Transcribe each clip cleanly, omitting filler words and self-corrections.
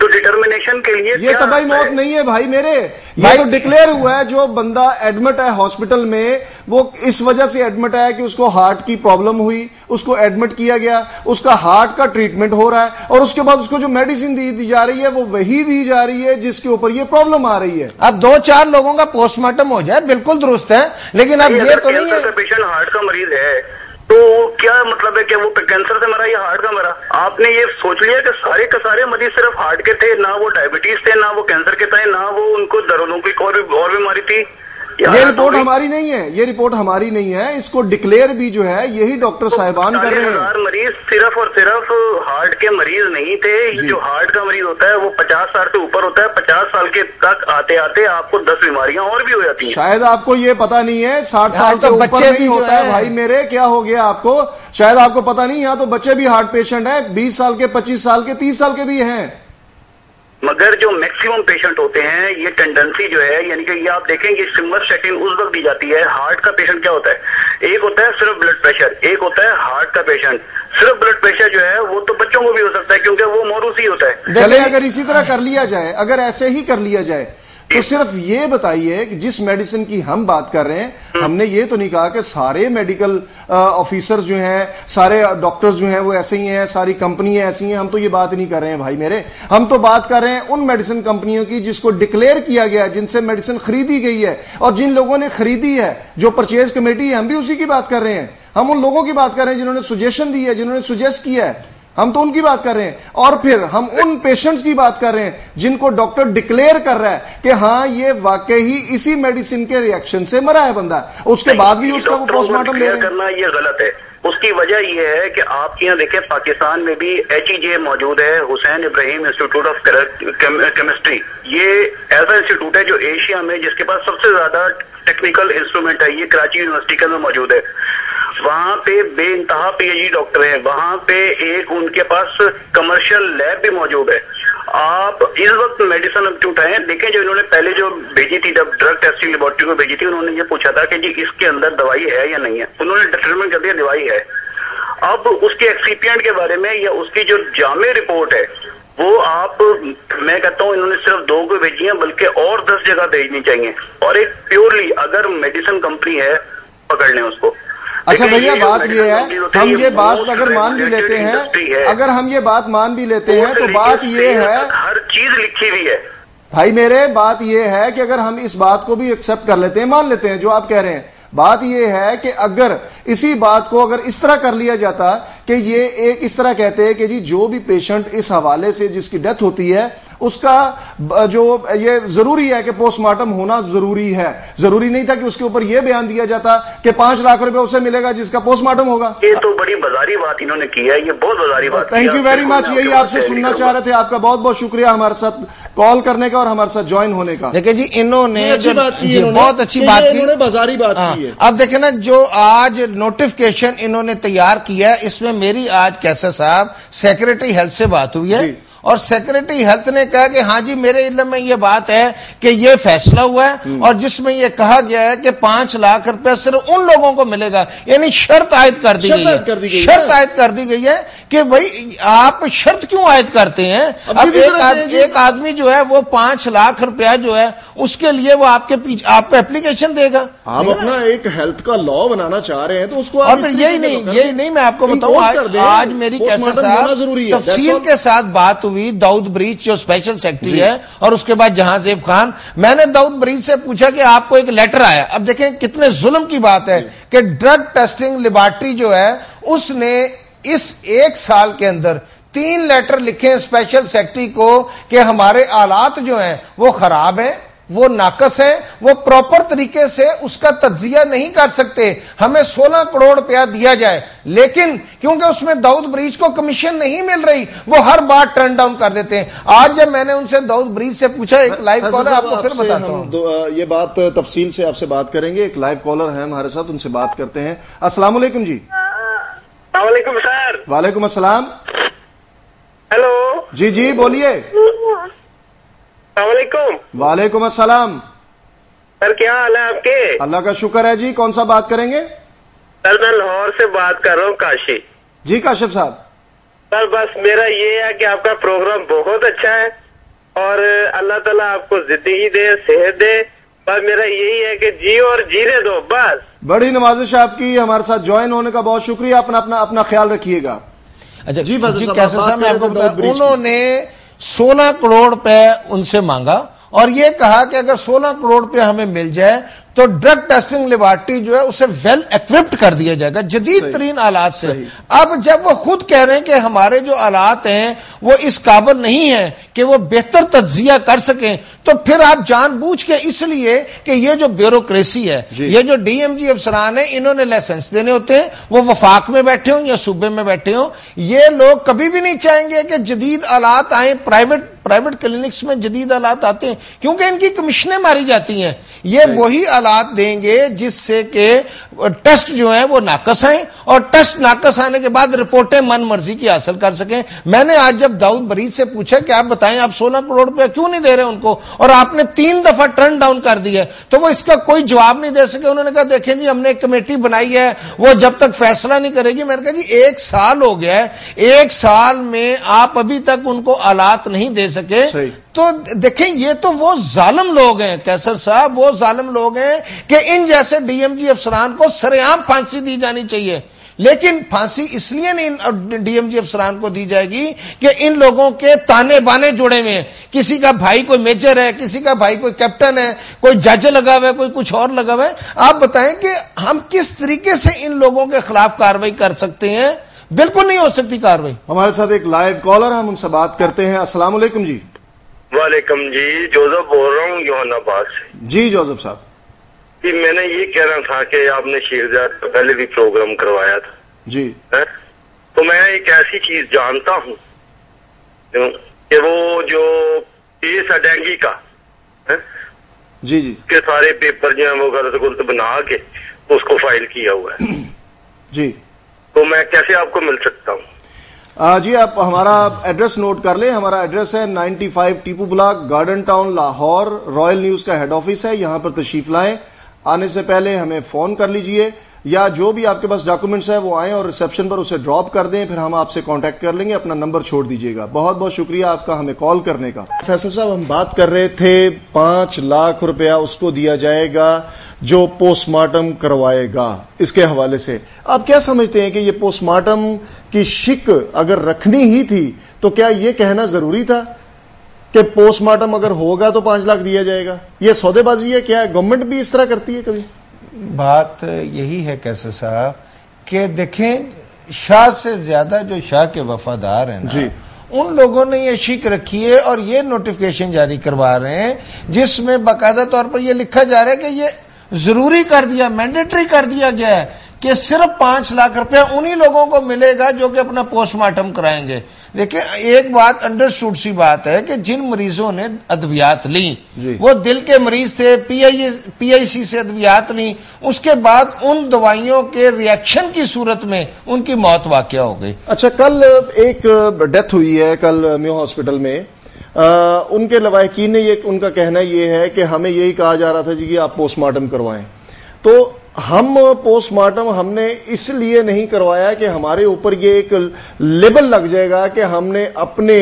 تو ڈٹرمنیشن کے لیے یہ طبعی موت نہیں ہے بھائی میرے، یہ تو ڈکلیئر ہوا ہے. جو بندہ ایڈمٹ ہے ہاسپٹل میں وہ اس وجہ سے ایڈمٹ ہے کہ اس کو ہارٹ کی پرابلم ہوئی، اس کو ایڈمٹ کیا گیا، اس کا ہارٹ کا ٹریٹمنٹ ہو رہا ہے، اور اس کے بعد اس کو جو میڈیسن دی جا رہی ہے وہ وہی دی جا رہی ہے جس کے اوپر یہ پرابلم آ رہی ہے. اب 2-4 لوگوں کا پوسٹ مارٹم ہو جائے بالکل درست ہے، لیکن اب یہ تو نہیں ہے. پیشنٹ ہارٹ کا مریض ہے تو کیا مطلب ہے کہ وہ کینسر سے مرا یا ہارٹ کا مرا؟ آپ نے یہ سوچ لیا کہ سارے کے سارے مریض صرف ہارٹ کے تھے، نہ وہ ڈائبٹیز تھے، نہ وہ کینسر کے تھے، نہ وہ ان کو دردوں کی اور بیماری تھی. یہ رپورٹ ہماری نہیں ہے، یہ رپورٹ ہماری نہیں ہے، اس کو ڈکلیئر بھی جو ہے یہی ڈاکٹر صاحبان کر رہے ہیں. 40,000 مریض صرف اور صرف ہارٹ کے مریض نہیں تھے. جو ہارٹ کا مریض ہوتا ہے وہ 50 سال سے اوپر ہوتا ہے. 50 سال کے تک آتے آتے آپ کو 10 بیماریاں اور بھی ہو جاتی ہیں. شاید آپ کو یہ پتا نہیں ہے 60 سال کے اوپر نہیں ہوتا ہے بھائی میرے. کیا ہو گیا آپ کو؟ شاید آپ کو پتا نہیں. یہاں تو بچے بھی ہارٹ پیشنٹ ہیں، 20 سال کے، 25 سال کے، 30 سال کے بھی ہیں. مگر جو میکسیمم پیشنٹ ہوتے ہیں یہ ٹینڈنسی جو ہے، یعنی کہ یہ آپ دیکھیں گے سمواسٹاتین اس وقت دی جاتی ہے. ہارٹ کا پیشنٹ کیا ہوتا ہے؟ ایک ہوتا ہے صرف بلڈ پریشر، ایک ہوتا ہے ہارٹ کا پیشنٹ. صرف بلڈ پریشر جو ہے وہ تو بچوں کو بھی ہو سکتا ہے کیونکہ وہ موروثی ہوتا ہے. چلے اگر اسی طرح کر لیا جائے، اگر ایسے ہی کر لیا جائے تو صرف یہ بتائیے کہ جس میڈیسن کی ہم بات کر رہے ہیں، ہم نے یہ تو نہیں کہا کہ سارے میڈیکل آفیسر جو ہیں، سارے ڈاکٹرز جو ہیں وہ ایسے ہی ہیں، ساری کمپنیاں ایسی ہیں. ہم تو یہ بات نہیں کر رہے ہیں بھائی میرے. ہم تو بات کر رہے ہیں ان میڈیسن کمپنیوں کی جس کو ڈکلیئر کیا گیا ہے، جن سے میڈیسن خریدی گئی ہے، اور جن لوگوں نے خریدی ہے، جو پرچیز کمیٹی ہے، ہم بھی اسی کی بات کر رہے ہیں. ہم ان لوگوں کی بات کر رہے ہیں جنہوں نے سجیشن دی ہے، جنہوں نے سجیسٹ کیا ہے. ہم تو ان کی بات کر رہے ہیں. اور پھر ہم ان پیشنٹس کی بات کر رہے ہیں جن کو ڈاکٹر ڈکلیئر کر رہا ہے کہ ہاں یہ واقعی اسی میڈیسن کے ریئیکشن سے مرا ہے بندہ، اس کے بعد بھی اس کا وہ پوسٹ مارٹم لے رہے ہیں. کرنا یہ غلط ہے. اس کی وجہ یہ ہے کہ آپ کے یہاں دیکھیں پاکستان میں بھی HEJ موجود ہے، حسین ابراہیم انسٹیٹیوٹ آف کیمسٹری. یہ ایسا انسٹیٹیوٹ ہے جو ایشیا میں جس کے پاس سب سے زیادہ ٹیکنیکل انسٹرومنٹ ہے. یہ کراچی یونیورسٹی کے اندر موجود ہے. وہاں پہ بے انتہا PhD ڈاکٹر ہیں. وہاں پہ ایک ان کے پاس کمرشل لیب بھی موجود ہے. آپ اس وقت میڈیسن انسٹیٹیوٹ ہیں، دیکھیں جو انہوں نے پہلے جو بھیجی تھی، جب ڈرگ ٹیسٹنگ لیبورٹری کو بھیجی تھی، انہوں نے یہ پوچھا تھا کہ جی اس کے اندر دوائی ہے یا نہیں ہے. انہوں نے ڈٹرمن کر دیا دوائی ہے. اب اس کے ایکسیپینٹ کے بارے میں یا اس کی جو جامع رپورٹ ہے وہ آپ، میں کہتا ہوں انہوں نے صرف 2 کو بھیجی ہیں، بلکہ اور 10 جگہ بھیجنی چاہیے. اور ایک پیورلی اگر میڈیسن کمپنی ہے پکڑ لیں اس کو. اچھا بھیا بات یہ ہے، ہم یہ بات اگر مان بھی لیتے ہیں، اگر ہم یہ بات مان بھی لیتے ہیں تو بات یہ ہے، ہر چیز لکھی ہوئی ہے بھائی میرے. بات یہ ہے کہ اگر ہم اس بات کو بھی ایکسپٹ کر لیتے ہیں، مان لیتے ہیں جو آپ کہہ رہے ہیں، بات یہ ہے کہ اگر اسی بات کو اگر اس طرح کر لیا جاتا کہ یہ ایک اس طرح کہتے ہیں کہ جی جو بھی پیشنٹ اس حوالے سے جس کی ڈیتھ ہوتی ہے اس کا جو یہ ضروری ہے کہ پوسٹ مارٹم ہونا ضروری ہے. ضروری نہیں تھا کہ اس کے اوپر یہ بیان دیا جاتا کہ 5 لاکھ روپے اسے ملے گا جس کا پوسٹ مارٹم ہوگا. یہ تو بڑی بازاری بات انہوں نے کی ہے، یہ بہت بازاری بات. Thank you very much. یہی آپ سے سننا چاہ رہے تھے. آپ کا بہت بہت شکریہ ہمارے ساتھ کال کرنے کا اور ہمارے ساتھ جوائن ہونے کا. دیکھیں جی انہوں نے بہت اچھی بات کی، انہوں نے بازاری بات کی ہے. اب دیکھیں نا جو آج نوٹیفکیشن انہوں نے تیار کیا ہے، اس میں میری آج کیسر صاحب سیکریٹری ہیلتھ سے بات ہوئی ہے اور سیکریٹری ہیلتھ نے کہا کہ ہاں جی میرے علم میں یہ بات ہے کہ یہ فیصلہ ہوا ہے اور جس میں یہ کہا گیا ہے کہ 5 لاکھ روپے صرف ان لوگوں کو ملے گا. یعنی شرط عائد کر دی گئی ہے، شرط عائد کر دی گئی ہے کہ بھائی آپ شرط کیوں عائد کرتے ہیں. اب ایک آدمی جو ہے وہ 5 لاکھ روپیہ جو ہے اس کے لیے وہ آپ کو اپلیکیشن دے گا. آپ اپنا ایک ہیلتھ کا لا بنانا چاہ رہے ہیں تو اس کو اور یہی نہیں میں آپ کو بتاؤں آج میری کیسر صاحب تفصیل کے ساتھ بات ہوئی. داؤد بریچ جو اسپیشل سیکرٹری ہے اور اس کے بعد جہاں زیب خان، میں نے داؤد بریچ سے پوچھا کہ آپ کو ایک لیٹر آیا. اب دیکھیں کتنے ظلم کی بات ہے کہ ڈرگ ٹیسٹنگ لیبارٹری جو ہے اس نے اس 1 سال کے اندر 3 لیٹر لکھے اسپیشل سیکرٹری کو کہ ہمارے آلات جو ہیں وہ خراب ہیں، وہ ناقص ہیں، وہ پراپر طریقے سے اس کا تجزیہ نہیں کر سکتے، ہمیں 16 کروڑ روپیہ دیا جائے. لیکن کیونکہ اس میں داؤد بریچ کو کمیشن نہیں مل رہی وہ ہر بات ٹرن ڈاؤن کر دیتے ہیں. آج جب میں نے ان سے داؤد بریچ سے پوچھا، ایک لائیو کالر آپ کو پھر بتاتا ہوں، یہ بات تفصیل سے آپ سے بات کریں گے. ایک لائیو کالر ہے ہمارے ساتھ، ان سے بات کرتے ہیں. السلام علیکم جی. السلام علیکم سر. وعلیکم السلام. ہیلو جی بولیے. السلام علیکم. وعلیکم السلام. سر کیا حال ہے آپ کے؟ اللہ کا شکر ہے جی. کون سا بات کریں گے؟ سر میں لاہور سے بات کر رہا ہوں، کاشف. جی کاشف صاحب. سر بس میرا یہ ہے کہ آپ کا پروگرام بہت اچھا ہے اور اللہ تعالیٰ آپ کو زندگی دے، صحت دے، بس میرا یہی ہے کہ جیو اور جینے دو بس. بڑی نوازش آپ کی، ہمارے ساتھ جوائن ہونے کا بہت شکریہ. اپنا خیال رکھیے گا. اچھا جی کیسے صاحب میں آپ کو بتا، انہوں نے 16 کروڑ روپے ان سے مانگا اور یہ کہا کہ اگر 16 کروڑ روپے ہمیں مل جائے تو ڈرگ ٹیسٹنگ لیبارٹری جو ہے اسے ویل ایکوپڈ کر دیا جائے گا جدید ترین آلات سے. اب جب وہ خود کہہ رہے ہیں کہ ہمارے جو آلات ہیں وہ اس قابل نہیں ہیں کہ وہ بہتر تجزیہ کر سکیں، تو پھر آپ جان بوجھ کے اس لیے کہ یہ جو بیوروکریسی ہے، یہ جو ڈی ایم جی افسران ہیں، انہوں نے لائسنس دینے ہوتے ہیں، وہ وفاق میں بیٹھے ہوں یا صوبے میں بیٹھے ہوں. یہ لوگ کبھی بھی نہیں چاہیں گے کہ جدید آلات آئیں. پرائیویٹ کلینکس میں جدید آلات آتے ہیں کیونکہ ان کی کمیشنیں ماری جاتی ہیں. یہ وہی آلات دیں گے جس سے کہ ٹیسٹ جو ہیں وہ ناقص آئیں اور ٹیسٹ ناقص آنے کے بعد رپورٹیں من مرضی کی حاصل کر سکیں. میں نے آج جب داؤد برید سے پوچھا کہ آپ بتائیں آپ 16 کروڑ روپے کیوں نہیں دے رہے ان کو اور آپ نے 3 دفعہ ٹرن ڈاؤن کر دیا تو وہ اس کا کوئی جواب نہیں دے سکے. انہوں نے کہا دیکھیں جی ہم نے ایک کمیٹی بنائی ہے، وہ جب تک فیصلہ نہیں کرے گی. میں نے کہا جی 1 سال ہو گیا ہے، 1 سال میں آپ ابھی تک ان کو آلات نہیں دے سکے. تو دیکھیں یہ تو وہ ظالم لوگ ہیں قیصر صاحب، وہ ظالم لوگ ہیں کہ ان جیسے ڈی ایم جی افسران کو سرعام پھانسی دی جانی چاہیے. لیکن پھانسی اس لیے نہیں ڈی ایم جی افسران کو دی جائے گی کہ ان لوگوں کے تانے بانے جڑے ہوئے ہیں. کسی کا بھائی کوئی میجر ہے، کسی کا بھائی کوئی کیپٹن ہے، کوئی جج لگا ہوا ہے، کوئی کچھ اور لگا ہوا ہے. آپ بتائیں کہ ہم کس طریقے سے ان لوگوں کے خلاف کارروائی کر سکتے ہیں؟ بالکل نہیں ہو سکتی کارروائی. ہمارے ساتھ ایک لائیو کالر، ہم ان سے بات کرتے ہیں. السلام علیکم. جی وعلیکم. جی جوزف بول رہا ہوں یوحنا آباد سے. جی جوزف صاحب. جی میں نے یہ کہنا تھا کہ آپ نے شیخزاد کا پہلے بھی پروگرام کروایا تھا. جی تو میں ایک ایسی چیز جانتا ہوں کہ وہ جو کیس ہے ڈینگی کا، جی کے سارے پیپر جو ہیں وہ غلط غلط بنا کے اس کو فائل کیا ہوا ہے. جی تو میں کیسے آپ کو مل سکتا ہوں؟ جی آپ ہمارا ایڈریس نوٹ کر لیں. ہمارا ایڈریس ہے 95 Tipu block, garden town, Lahore. Royal news کا ہیڈ آفس ہے، یہاں پر تشریف لائیں. آنے سے پہلے ہمیں فون کر لیجئے یا جو بھی آپ کے پاس ڈاکومنٹس ہے وہ آئیں اور ریسپشن پر اسے ڈراپ کر دیں، پھر ہم آپ سے کانٹیکٹ کر لیں گے. اپنا نمبر چھوڑ دیجئے گا. بہت بہت شکریہ آپ کا ہمیں کال کرنے کا. فیصل صاحب ہم بات کر رہے تھے 5 لاکھ روپیہ اس کو دیا جائے گا جو پوسٹ مارٹم کروائے گا. اس کے حوالے سے آپ کیا سمجھتے ہیں کہ یہ پوسٹ مارٹم کی شک اگر رکھنی ہی تھی تو کیا یہ کہنا ضروری تھا کہ پوسٹ مارٹم اگر ہوگا تو 5 لاکھ دیا جائے گا؟ یہ سودے بازی ہے کیا؟ گورنمنٹ بھی اس طرح کرتی ہے کبھی؟ بات یہی ہے کیسے صاحب کہ دیکھیں شاہ سے زیادہ جو شاہ کے وفادار ہیں نا ان لوگوں نے یہ شک رکھی ہے اور یہ نوٹیفیکیشن جاری کروا رہے ہیں جس میں باقاعدہ طور پر یہ لکھا جا رہا ہے کہ یہ ضروری کر دیا، مینڈیٹری کر دیا گیا ہے کہ صرف 5 لاکھ روپے انہی لوگوں کو ملے گا جو کہ اپنا پوسٹ مارٹم کرائیں گے. دیکھیں ایک بات انڈرسٹوڈ سی بات ہے کہ جن مریضوں نے ادویات لی وہ دل کے مریض تھے، پی آئی سی سے ادویات لی، اس کے بعد ان دوائیوں کے ریاکشن کی صورت میں ان کی موت واقع ہو گئی. اچھا کل ایک ڈیتھ ہوئی ہے کل میو ہاسپٹل میں. ان کے لواحقین نے ان کا کہنا یہ ہے کہ ہمیں یہی کہا جا رہا تھا جی کہ آپ پوسٹ مارٹم کروائیں. تو ہم پوسٹ مارٹم ہم نے اس لیے نہیں کروایا کہ ہمارے اوپر یہ ایک لیبل لگ جائے گا کہ ہم نے اپنے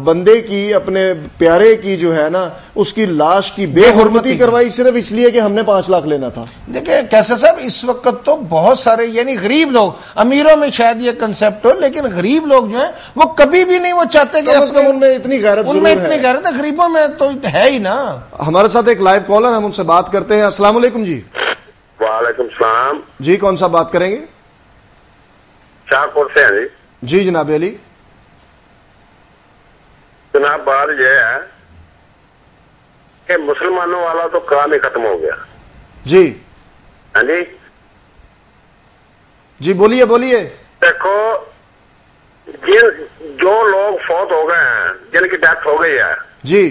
بندے کی، اپنے پیارے کی جو ہے نا اس کی لاش کی بے حرمتی کروائی صرف اس لیے کہ ہم نے 5 لاکھ لینا تھا. دیکھیں کیسے صاحب اس وقت تو بہت سارے یعنی غریب لوگ، امیروں میں شاید یہ کنسپٹ ہو لیکن غریب لوگ جو ہیں وہ کبھی بھی نہیں وہ چاہتے کہ ان میں اتنی غیرت ہے. غریبوں میں تو ہے ہی نا. ہمارے ساتھ ایک لائیو کالر، ہم ان سے بات کرتے ہیں. السلام علیکم. جی وعلیکم السلام. جی کون سا بات کریں گے؟ شاہپور سے ہیں. جی جناب علی. جناب بات یہ ہے کہ مسلمانوں والا تو کام ہی ختم ہو گیا. جی ہاں جی جی بولیے بولیے. دیکھو جو لوگ فوت ہو گئے ہیں، جن کی ڈیتھ ہو گئی ہے، جی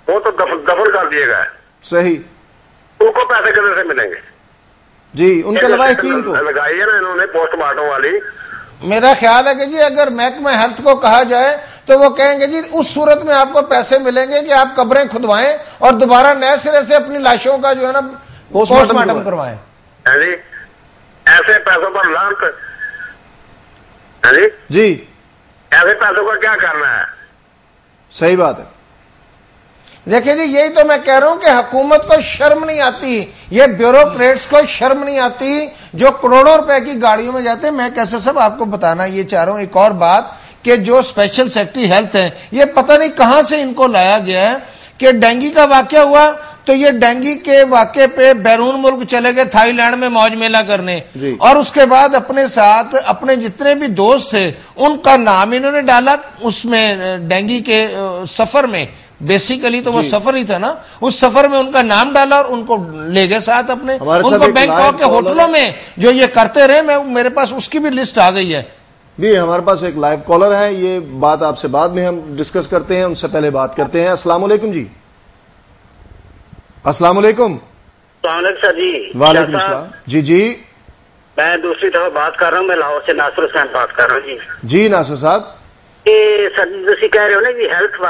وہ تو دفن کر دیے گئے. صحیح. ان کو پیسے کدھر سے ملیں گے؟ جی ان کے لواحقین کو لگائی ہے نا انہوں نے پوسٹ مارٹم والی. میرا خیال ہے کہ جی اگر محکمہ ہیلتھ کو کہا جائے تو وہ کہیں گے جی اس صورت میں آپ کو پیسے ملیں گے کہ آپ قبریں کھدوائیں اور دوبارہ نئے سرے سے اپنی لاشوں کا جو ہے نا پوسٹ مارٹم کروائیں. جی ایسے پیسوں پر لانت. جی ایسے پیسوں کا کیا کرنا ہے؟ صحیح بات ہے. دیکھیں جی یہی تو میں کہہ رہا ہوں کہ حکومت کو شرم نہیں آتی, یہ بیوروکریٹس کو شرم نہیں آتی جو کروڑوں روپے کی گاڑیوں میں جاتے ہیں. میں کیسے صاحب آپ کو بتانا یہ چاہ رہا ہوں ایک اور بات کہ جو اسپیشل سیکٹری ہیلتھ ہیں یہ پتہ نہیں کہاں سے ان کو لایا گیا ہے کہ ڈینگی کا واقعہ ہوا تو یہ ڈینگی کے واقعے پہ بیرون ملک چلے گئے تھائی لینڈ میں موج میلہ کرنے, اور اس کے بعد اپنے ساتھ اپنے جتنے بھی دوست تھے ان کا نام انہوں نے ڈالا اس میں ڈینگی کے سفر میں. بیسیکلی تو وہ سفر ہی تھا نا, اس سفر میں ان کا نام ڈالا اور ان کو لے گئے ساتھ اپنے, ان کو بینکاک کے ہوٹلوں میں جو یہ کرتے رہے. میرے پاس اس کی بھی لسٹ آ گئی ہے. جی ہمارے پاس ایک لائیو کالر ہے, یہ بات آپ سے بعد میں ہم ڈسکس کرتے ہیں, ان سے پہلے بات کرتے ہیں. السلام علیکم جی. السلام علیکم. السلام علیکم سر جی. وعلیکم السلام. جی جی میں دوسری دفعہ بات کر رہا ہوں, میں لاہور سے ناصر حسین بات کر رہا ہوں. جی ناصر صاحب, یہ سر تسی کہہ رہے ہو نا کہ ہیلتھ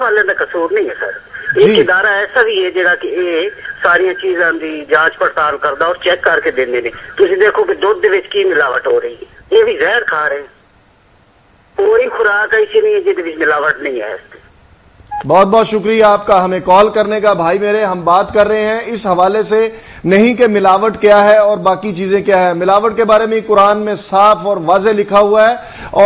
والے کا قصور نہیں ہے سر. ایک ادارہ ایسا بھی ہے جہاں کہ یہ ساری چیزاں دی جانچ پڑتال کرتا اور چیک کر کے دینے نے. تسی دیکھو کہ دودھ دے وچ کی ملاوٹ ہو رہی ہے, یہ بھی زہر کھا رہے ہیں. کوئی خوراک ایسی نہیں ہے جہد وچ ملاوٹ نہیں ہے. بہت بہت شکریہ آپ کا ہمیں کال کرنے کا. بھائی میرے, ہم بات کر رہے ہیں اس حوالے سے نہیں کہ ملاوٹ کیا ہے اور باقی چیزیں کیا ہے. ملاوٹ کے بارے میں قرآن میں صاف اور واضح لکھا ہوا ہے,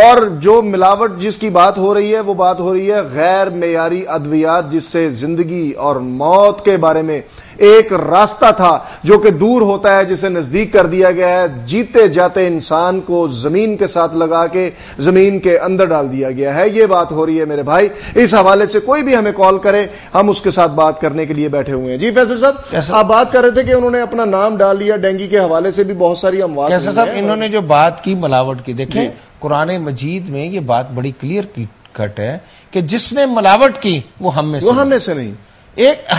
اور جو ملاوٹ جس کی بات ہو رہی ہے وہ بات ہو رہی ہے غیر معیاری ادویات, جس سے زندگی اور موت کے بارے میں ایک راستہ تھا جو کہ دور ہوتا ہے, جسے نزدیک کر دیا گیا ہے. جیتے جاتے انسان کو زمین کے ساتھ لگا کے زمین کے اندر ڈال دیا گیا ہے. یہ بات ہو رہی ہے میرے بھائی. اس حوالے سے کوئی بھی ہمیں کال کرے, ہم اس کے ساتھ بات کرنے کے لیے بیٹھے ہوئے ہیں. جی فیصل صاحب, آپ بات کر رہے تھے کہ انہوں نے اپنا نام ڈال لیا ڈینگی کے حوالے سے بھی بہت ساری اموات. کیسا صاحب انہوں نے جو بات کی ملاوٹ کی, دیکھیں قرآن مجید میں یہ بات بڑی کلیئر کٹ ہے کہ جس نے ملاوٹ کی وہ ہم میں سے نہیں.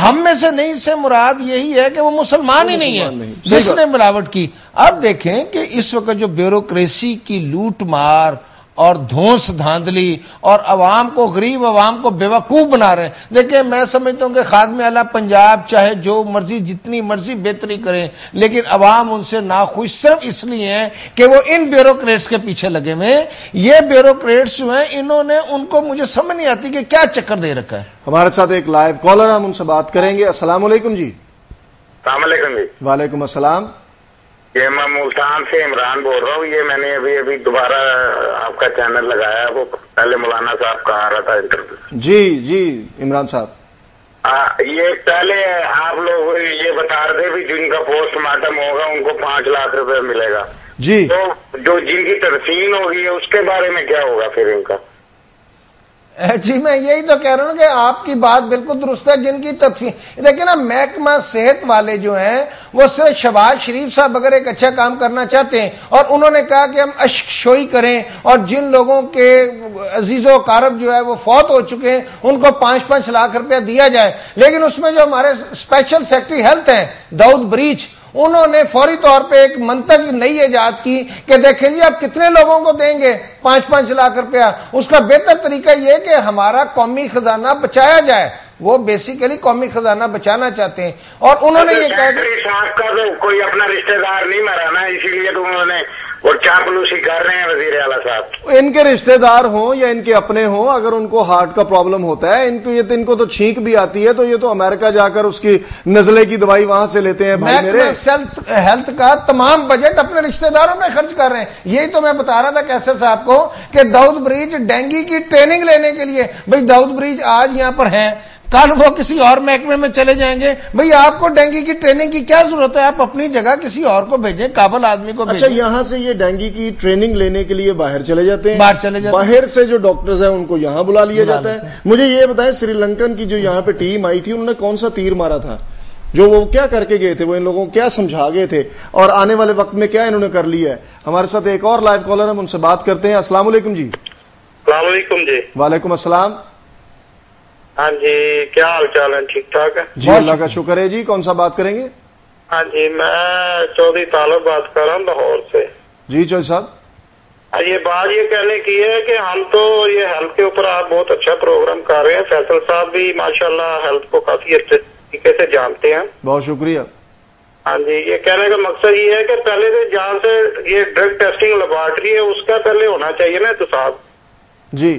ہم میں سے نہیں سے مراد یہی ہے کہ وہ مسلمان ہی نہیں ہے جس نے ملاوٹ کی. اب دیکھیں کہ اس وقت جو بیوروکریسی کی لوٹ مار اور دھونس دھاندلی اور عوام کو, غریب عوام کو بیوقوف بنا رہے ہیں. دیکھیں میں سمجھتا ہوں کہ خادم اعلیٰ پنجاب چاہے جو مرضی جتنی مرضی بہتری کریں, لیکن عوام ان سے ناخوش صرف اس لیے ہیں کہ وہ ان بیوروکریٹس کے پیچھے لگے ہوئے ہیں. یہ بیوروکریٹس جو ہیں انہوں نے ان کو, مجھے سمجھ نہیں آتی کہ کیا چکر دے رکھا ہے. ہمارے ساتھ ایک لائیو کالر, ہم ان سے بات کریں گے. السلام علیکم جی. السلام علیکم جی. وعلیکم السلام. یہ میں ملتان سے عمران بول رہا ہوں. یہ میں نے ابھی دوبارہ آپ کا چینل لگایا, وہ پہلے مولانا صاحب کا آ رہا تھا انٹرویو. جی جی عمران صاحب, یہ پہلے آپ لوگ یہ بتا رہے تھے جن کا پوسٹ مارٹم ہوگا ان کو 5 لاکھ روپے ملے گا. جی تو جو جن کی تدفین ہوگی اس کے بارے میں کیا ہوگا پھر ان کا؟ جی میں یہی تو کہہ رہا ہوں کہ آپ کی بات بالکل درست ہے. جن کی تدفین, دیکھیں نا محکمہ صحت والے جو ہیں وہ صرف شہباز شریف صاحب اگر ایک اچھا کام کرنا چاہتے ہیں اور انہوں نے کہا کہ ہم اشک شوئی کریں اور جن لوگوں کے عزیز و اقارب جو ہے وہ فوت ہو چکے ہیں ان کو 5-5 لاکھ روپیہ دیا جائے, لیکن اس میں جو ہمارے اسپیشل سیکٹری ہیلتھ ہیں داؤد بریچ, انہوں نے فوری طور پہ ایک منطق نئی ایجاد کی کہ دیکھیں جی آپ کتنے لوگوں کو دیں گے 5-5 لاکھ روپیہ. اس کا بہتر طریقہ یہ کہ ہمارا قومی خزانہ بچایا جائے. وہ بیسیکلی قومی خزانہ بچانا چاہتے ہیں, اور انہوں نے یہ کہا کہ صاحب کا تو کوئی اپنا رشتہ دار نہیں مرا نا, اسی لیے تو انہوں نے وہ چاپلوسی کر رہے ہیں وزیر اعلیٰ صاحب. ان کے رشتہ دار ہوں یا ان کے اپنے ہوں, اگر ان کو ہارٹ کا پرابلم ہوتا ہے, ان کو تو چھینک بھی آتی ہے, تو یہ تو امریکہ جا کر اس کی نزلے کی دوائی وہاں سے لیتے ہیں. بھائی میرے ہیلتھ کا تمام بجٹ اپنے رشتہ داروں میں خرچ کر رہے ہیں. یہی تو میں بتا رہا تھا کیسر صاحب کو کہ داؤد بریچ ڈینگی کی ٹریننگ لینے کے لیے, بھئی داؤد بریچ آج یہاں پر ہیں, کل وہ کسی اور محکمے میں چلے جائیں گے. بھئی آپ کو ڈینگی کی ٹریننگ کی کیا ضرورت ہے, آپ اپنی جگہ کسی اور کو بھیجیں, قابل آدمی کو بھیجیں. اچھا یہاں سے یہ ڈینگی کی ٹریننگ لینے کے لیے باہر چلے جاتے ہیں, باہر سے جو ڈاکٹرز ہیں ان کو یہاں بلا لیا جاتا ہے. مجھے یہ بتائیں سری لنکن کی جو یہاں پہ ٹیم آئی تھی انہوں نے کون سا تیر مارا تھا, جو وہ کیا کر کے گئے تھے, وہ ان لوگوں کو کیا سمجھا گئے تھے, اور آنے والے وقت میں کیا انہوں نے کر لیا ہے. ہمارے ساتھ ایک اور لائیو کالر, ہم ان سے بات کرتے ہیں. السلام علیکم جی. السلام علیکم جی. وعلیکم السلام. ہاں جی, کیا حال چال ہے, ٹھیک ٹھاک ہے جی اللہ کا شکر ہے. جی کون سا بات کریں گے؟ ہاں جی میں چودھری طالب بات کر رہا ہوں لاہور سے. جی چودھری صاحب. یہ بات یہ کہنے کی ہے کہ ہم تو یہ ہیلتھ کے اوپر آپ بہت اچھا پروگرام کر رہے ہیں, فیصل صاحب بھی ماشاءاللہ ہیلتھ کو کافی اچھے طریقے سے جانتے ہیں. بہت شکریہ. ہاں جی, یہ کہنے کا مقصد یہ ہے کہ پہلے سے جہاں سے یہ ڈرگ ٹیسٹنگ لیبارٹری ہے اس کا پہلے ہونا چاہیے نا احتساب. جی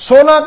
16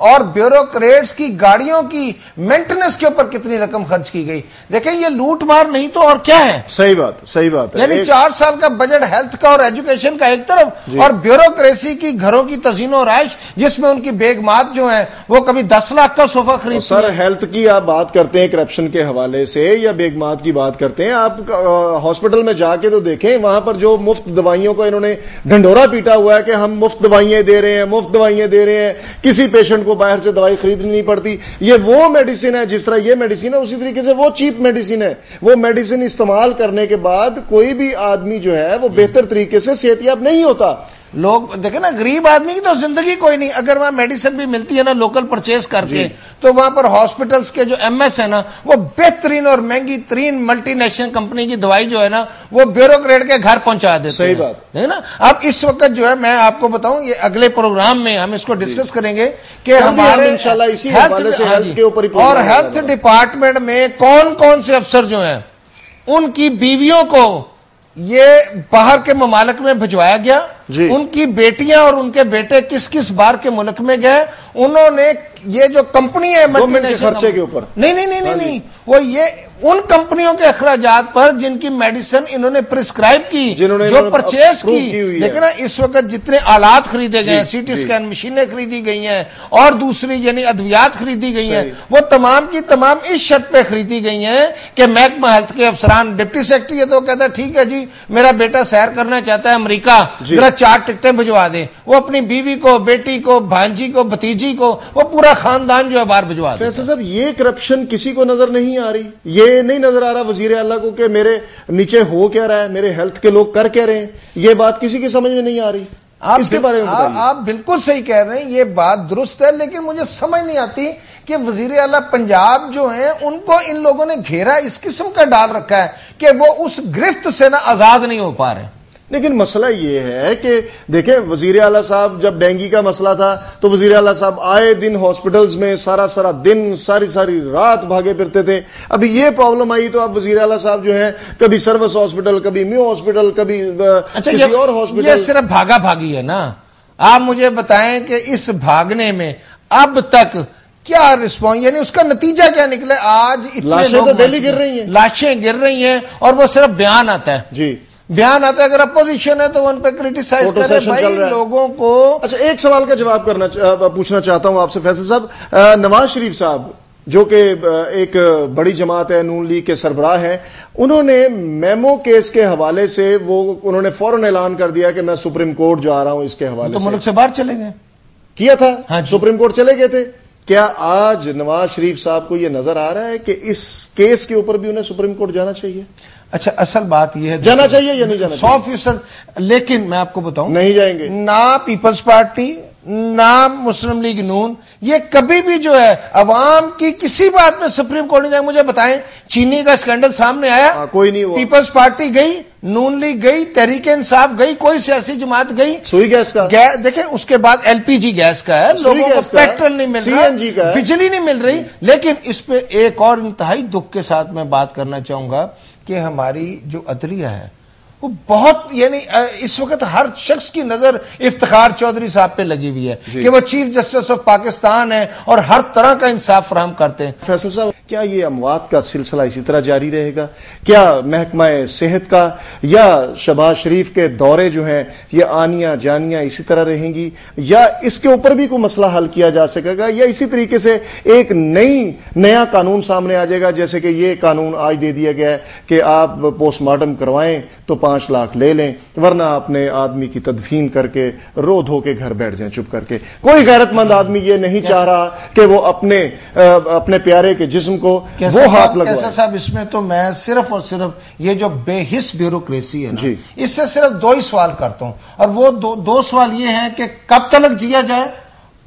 اور بیوروکریٹس کی گاڑیوں کی مینٹیننس کے اوپر کتنی رقم خرچ کی گئی. دیکھیں یہ لوٹ مار نہیں تو اور کیا ہے. صحیح بات ہے. یعنی 4 سال کا بجٹ ہیلتھ کا اور ایجوکیشن کا ایک طرف, اور بیوروکریسی کی گھروں کی تزئین و رائش جس میں ان کی بیگمات جو ہیں وہ کبھی 10 لاکھ کا صوفہ خریدتی سر ہیلتھ کی آپ بات کرتے ہیں کرپشن کے حوالے سے یا بیگمات کی بات کرتے ہیں, آپ ہاسپٹل میں جا کے تو دیکھیں وہاں پر جو مفت دوائیوں کو انہوں نے ڈھنڈورا پیٹا ہوا ہے کہ ہم مفت دوائیاں دے رہے ہیں, کسی پیشنٹ کو باہر سے دوائی خریدنی نہیں پڑتی. یہ وہ میڈیسن ہے, جس طرح یہ میڈیسن ہے اسی طریقے سے وہ چیپ میڈیسن ہے. وہ میڈیسن استعمال کرنے کے بعد کوئی بھی آدمی جو ہے وہ بہتر طریقے سے صحت یاب نہیں ہوتا. لوگ دیکھیں نا, غریب آدمی کی تو زندگی کوئی نہیں. اگر وہاں میڈیسن بھی ملتی ہے نا لوکل پرچیز کر کے, تو وہاں پر ہاسپٹلز کے جو ایم ایس ہے نا وہ بہترین اور مہنگی ترین ملٹی نیشنل کمپنی کی دوائی جو ہے نا وہ بیوروکریٹ کے گھر پہنچا دیتے ہیں. صحیح بات ہے نا. اب اس وقت جو ہے میں آپ کو بتاؤں, یہ اگلے پروگرام میں ہم اس کو ڈسکس کریں گے کہ ہمارے انشاءاللہ اسی حوالے سے ہیلتھ کے اوپر اور ہیلتھ ڈپارٹمنٹ میں کون کون سے افسر جو ہیں ان کی بیویوں کو یہ باہر کے ممالک میں بھجوایا گیا. ان کی بیٹیاں اور ان کے بیٹے کس کس بار کے ملک میں گئے. انہوں نے یہ جو کمپنی ہے خرچے کے اوپر نہیں وہ یہ ان کمپنیوں کے اخراجات پر جن کی میڈیسن انہوں نے پرسکرائب کی, جو پرچیز کی. لیکن اس وقت جتنے آلات خریدے گئے ہیں, سی ٹی اسکین مشینیں خریدی گئی ہیں اور دوسری یعنی ادویات خریدی گئی ہیں, وہ تمام کی تمام اس شرط پہ خریدی گئی ہیں کہ محکمہ ہیلتھ کے افسران, ڈپٹی سیکرٹری تو کہتا ہے ٹھیک ہے جی میرا بیٹا سیر کرنا چاہتا ہے امریکہ, ذرا 4 ٹکٹیں بھجوا دیں. وہ اپنی بیوی کو, بیٹی کو, بھانجی کو, بھتیجی کو, وہ پورا خاندان جو ہے باہر بھجوا دیں. فیصل صاحب یہ کرپشن کسی کو نظر نہیں آ رہی, یہ نہیں نظر آ رہا وزیر اعلیٰ کو کہ میرے نیچے ہو کیا رہا ہے, میرے ہیلتھ کے لوگ کر کیا رہے ہیں, یہ بات کسی کی سمجھ میں نہیں آ رہی. اس کے بارے میں آپ بالکل صحیح کہہ رہے ہیں, یہ بات درست ہے, لیکن مجھے سمجھ نہیں آتی کہ وزیر اعلیٰ پنجاب جو ہیں ان کو ان لوگوں نے گھیرا اس قسم کا ڈال رکھا ہے کہ وہ اس گرفت سے نا آزاد نہیں ہو پا رہے. لیکن مسئلہ یہ ہے کہ دیکھیں وزیر اعلیٰ صاحب جب ڈینگی کا مسئلہ تھا تو وزیر اعلیٰ صاحب آئے دن ہاسپٹلز میں سارا دن ساری رات بھاگے پھرتے تھے. ابھی یہ پرابلم آئی تو اب وزیر اعلیٰ صاحب جو ہیں کبھی سروس ہاسپٹل, کبھی میو ہاسپٹل, کبھی کسی اور ہاسپٹل. یہ صرف بھاگا بھاگی ہے نا. آپ مجھے بتائیں کہ اس بھاگنے میں اب تک کیا رسپانس, یعنی اس کا نتیجہ کیا نکلے. آج لاشیں تو ڈیلی گر رہی ہیں, لاشیں گر رہی ہیں اور وہ صرف بیان آتا ہے. جی بیان آتا ہے, اگر اپوزیشن ہے تو ان پہ کریٹیسائز کرے بھائی لوگوں کو. اچھا ایک سوال کا جواب پوچھنا چاہتا ہوں آپ سے فیصل صاحب. نواز شریف صاحب جو کہ ایک بڑی جماعت ہے نون لیگ کے سربراہ ہیں, انہوں نے میمو کیس کے حوالے سے انہوں نے فوراً اعلان کر دیا کہ میں سپریم کورٹ جا رہا ہوں اس کے حوالے سے. تو ملک سے باہر چلے گئے کیا تھا, سپریم کورٹ چلے گئے تھے. کیا آج نواز شریف صاحب کو یہ نظر آ رہا ہے کہ اس کیس کے اوپر بھی انہیں سپریم کورٹ جانا چاہیے؟ اچھا اصل بات یہ ہے جانا چاہیے یا نہیں جانا چاہیے؟ 100%. لیکن میں آپ کو بتاؤں نہیں جائیں گے. نہ پیپلز پارٹی نہ مسلم لیگ نون یہ کبھی بھی جو ہے عوام کی کسی بات میں سپریم کورٹ نہیں جائے. مجھے بتائیں چینی کا اسکینڈل سامنے آیا, کوئی نہیں ہوا. پیپلز پارٹی گئی, نون لیگ گئی, تحریک انصاف گئی, کوئی سیاسی جماعت گئی. سوئی گیس کا دیکھیں اس کے بعد ایل پی جی گیس کا ہے, لوگوں کو پیٹرول نہیں مل رہا, بجلی نہیں مل رہی. لیکن اس پہ ایک اور انتہائی دکھ کے ساتھ میں بات کرنا چاہوں گا کہ ہماری جو عدلیہ ہے وہ بہت, یعنی اس وقت ہر شخص کی نظر افتخار چودھری صاحب پہ لگی ہوئی ہے کہ وہ چیف جسٹس آف پاکستان ہیں اور ہر طرح کا انصاف فراہم کرتے ہیں. فیصل صاحب کیا یہ اموات کا سلسلہ اسی طرح جاری رہے گا؟ کیا محکمہ صحت کا یا شہباز شریف کے دورے جو ہیں یہ آنیاں جانیاں اسی طرح رہیں گی, یا اس کے اوپر بھی کوئی مسئلہ حل کیا جا سکے گا, یا اسی طریقے سے ایک نیا قانون سامنے آ جائے گا جیسے کہ یہ قانون آج دے دیا گیا ہے کہ آپ پوسٹ مارٹم کروائیں تو 5 لاکھ لے لیں, ورنہ اپنے آدمی کی تدفین کر کے رو دھو کے گھر بیٹھ جائیں چپ کر کے. کوئی غیرت مند آدمی یہ نہیں چاہ رہا کہ وہ اپنے پیارے کے جسم کو وہ ہاتھ لگوائے. کیسا صاحب اس میں تو میں صرف اور صرف یہ جو بے حس بیوروکریسی ہے جی, اس سے صرف 2 ہی سوال کرتا ہوں, اور وہ دو سوال یہ ہیں کہ کب تلک جیا جائے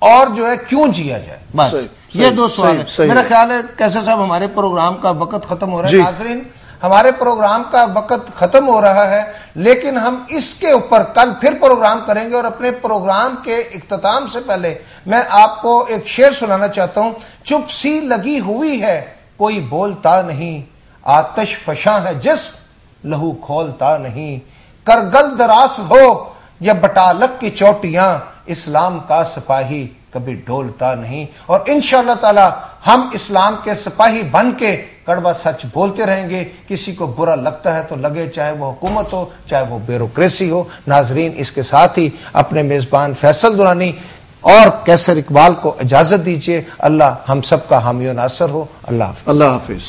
اور جو ہے کیوں جیا جائے. بس یہ 2 سوال ہیں. میرا خیال ہے کیسا صاحب ہمارے پروگرام کا وقت ختم ہو رہا ہے. ناظرین ہمارے پروگرام کا وقت ختم ہو رہا ہے, لیکن ہم اس کے اوپر کل پھر پروگرام کریں گے. اور اپنے پروگرام کے اختتام سے پہلے میں آپ کو ایک شعر سنانا چاہتا ہوں. چپ سی لگی ہوئی ہے کوئی بولتا نہیں, آتش فشاں ہے جسم لہو کھولتا نہیں, کرگل دراز ہو یا بٹالک کی چوٹیاں اسلام کا سپاہی کبھی ڈولتا نہیں، اور انشاءاللہ تعالی ہم اسلام کے سپاہی بن کے کڑوا سچ بولتے رہیں گے. کسی کو برا لگتا ہے تو لگے، چاہے وہ حکومت ہو چاہے وہ بیوروکریسی ہو. ناظرین، اس کے ساتھ ہی اپنے میزبان فیصل درانی اور کیسر اقبال کو اجازت دیجیے. اللہ ہم سب کا حامی و ناصر ہو. اللہ حافظ. اللہ حافظ.